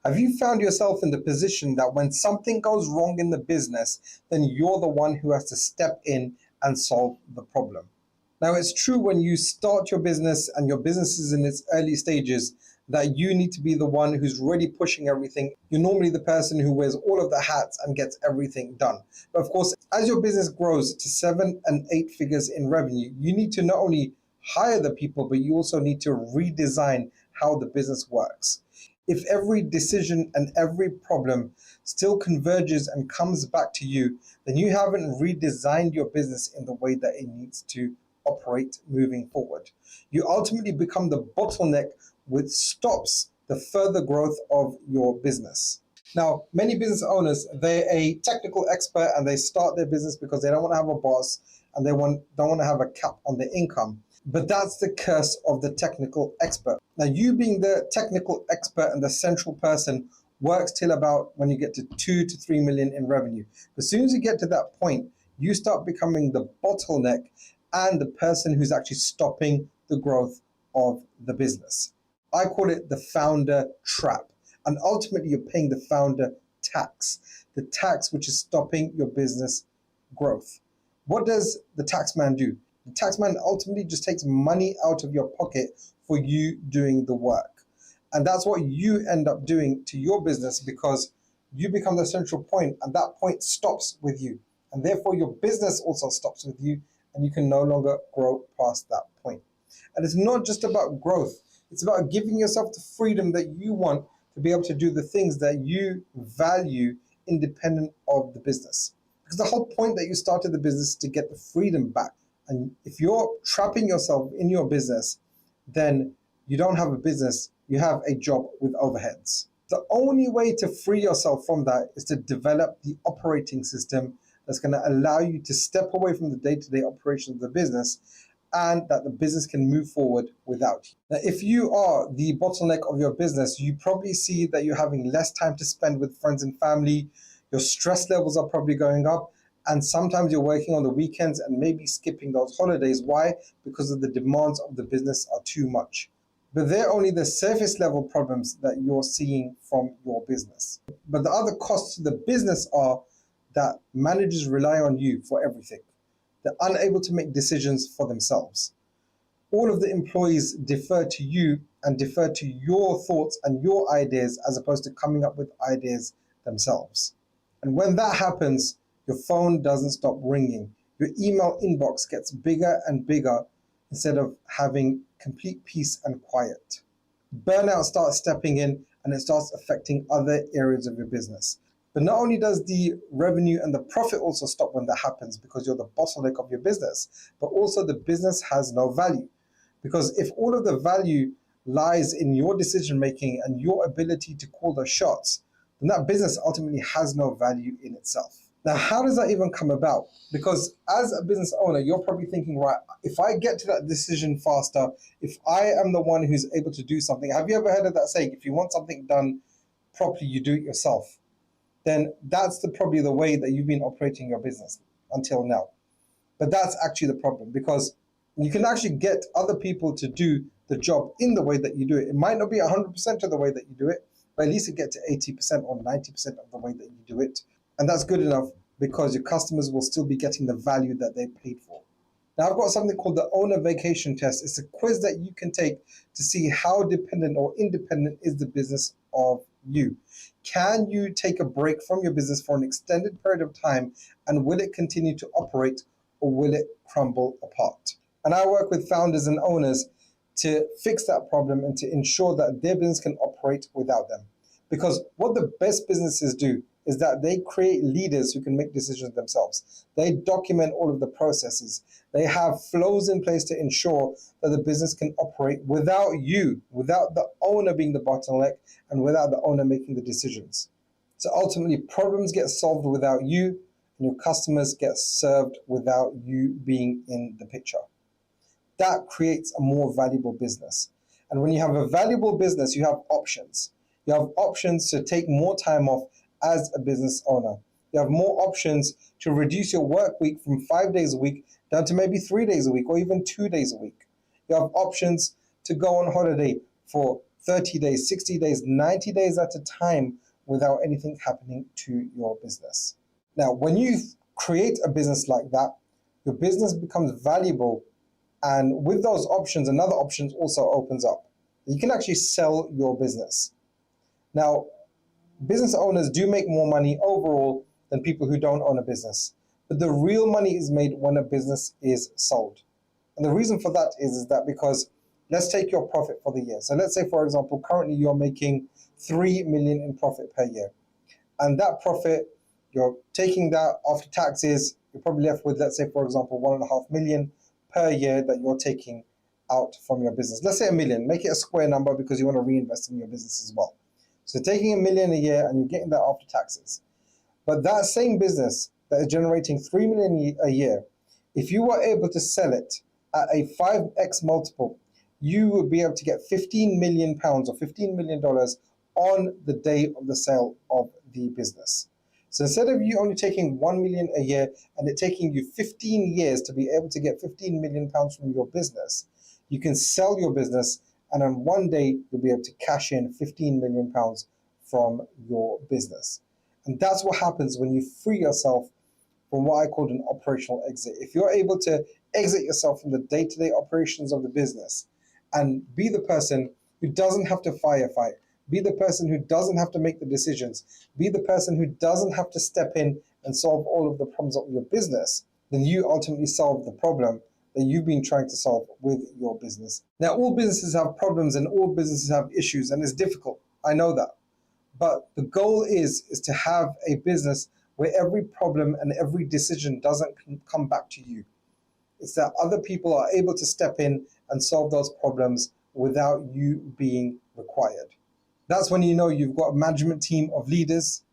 Have you found yourself in the position that when something goes wrong in the business, then you're the one who has to step in and solve the problem? Now, it's true when you start your business and your business is in its early stages that you need to be the one who's really pushing everything. You're normally the person who wears all of the hats and gets everything done. But of course, as your business grows to 7 and 8 figures in revenue, you need to not only hire the people, but you also need to redesign how the business works. If every decision and every problem still converges and comes back to you, then you haven't redesigned your business in the way that it needs to operate moving forward. You ultimately become the bottleneck which stops the further growth of your business. Now, many business owners, they're a technical expert and they start their business because they don't want to have a boss and they don't want to have a cap on their income. But that's the curse of the technical expert. Now, you being the technical expert and the central person works till about when you get to 2 to 3 million in revenue. As soon as you get to that point, you start becoming the bottleneck and the person who's actually stopping the growth of the business. I call it the founder trap. And ultimately, you're paying the founder tax, the tax which is stopping your business growth. What does the tax man do? The tax man ultimately just takes money out of your pocket for you doing the work. And that's what you end up doing to your business because you become the central point and that point stops with you. And therefore, your business also stops with you and you can no longer grow past that point. And it's not just about growth. It's about giving yourself the freedom that you want to be able to do the things that you value independent of the business. Because the whole point that you started the business is to get the freedom back. And if you're trapping yourself in your business, then you don't have a business, you have a job with overheads. The only way to free yourself from that is to develop the operating system that's going to allow you to step away from the day-to-day operations of the business and that the business can move forward without you. Now, if you are the bottleneck of your business, you probably see that you're having less time to spend with friends and family, your stress levels are probably going up, and sometimes you're working on the weekends and maybe skipping those holidays. Why? Because of the demands of the business are too much. But they're only the surface level problems that you're seeing from your business. But the other costs to the business are that managers rely on you for everything. They're unable to make decisions for themselves. All of the employees defer to you and defer to your thoughts and your ideas as opposed to coming up with ideas themselves. And when that happens, your phone doesn't stop ringing. Your email inbox gets bigger and bigger instead of having complete peace and quiet. Burnout starts stepping in and it starts affecting other areas of your business. But not only does the revenue and the profit also stop when that happens because you're the bottleneck of your business, but also the business has no value. Because if all of the value lies in your decision making and your ability to call the shots, then that business ultimately has no value in itself. Now, how does that even come about? Because as a business owner, you're probably thinking, right, if I get to that decision faster, if I am the one who's able to do something, have you ever heard of that saying, if you want something done properly, you do it yourself? Then that's probably the way that you've been operating your business until now. But that's actually the problem because you can actually get other people to do the job in the way that you do it. It might not be 100% of the way that you do it, but at least it get to 80% or 90% of the way that you do it. And that's good enough because your customers will still be getting the value that they paid for. Now, I've got something called the owner vacation test. It's a quiz that you can take to see how dependent or independent is the business of you. Can you take a break from your business for an extended period of time and will it continue to operate or will it crumble apart? And I work with founders and owners to fix that problem and to ensure that their business can operate without them. Because what the best businesses do is that they create leaders who can make decisions themselves. They document all of the processes. They have flows in place to ensure that the business can operate without you, without the owner being the bottleneck and without the owner making the decisions. So ultimately, problems get solved without you and your customers get served without you being in the picture. That creates a more valuable business. And when you have a valuable business, you have options. You have options to take more time off as a business owner. You have more options to reduce your work week from 5 days a week down to maybe 3 days a week or even 2 days a week. You have options to go on holiday for 30 days, 60 days, 90 days at a time without anything happening to your business. Now, when you create a business like that, your business becomes valuable. And with those options, another option also opens up. You can actually sell your business. Now, business owners do make more money overall than people who don't own a business. But the real money is made when a business is sold. And the reason for that is that because let's take your profit for the year. So let's say, for example, currently you're making 3 million in profit per year. And that profit, you're taking that after taxes, you're probably left with, let's say, for example, 1.5 million per year that you're taking out from your business. Let's say a million, make it a square number because you want to reinvest in your business as well. So taking 1 million a year and you're getting that after taxes. But that same business that is generating 3 million a year, if you were able to sell it at a 5x multiple, you would be able to get 15 million pounds or $15 million on the day of the sale of the business. So instead of you only taking 1 million a year and it taking you 15 years to be able to get 15 million pounds from your business, you can sell your business and on one day you'll be able to cash in 15 million pounds from your business. And that's what happens when you free yourself from what I call an operational exit. If you're able to exit yourself from the day-to-day operations of the business and be the person who doesn't have to firefight, be the person who doesn't have to make the decisions, be the person who doesn't have to step in and solve all of the problems of your business, then you ultimately solve the problem that you've been trying to solve with your business. Now, all businesses have problems and all businesses have issues, and it's difficult. I know that. But the goal is to have a business where every problem and every decision doesn't come back to you. It's that other people are able to step in and solve those problems without you being required. That's when you know you've got a management team of leaders,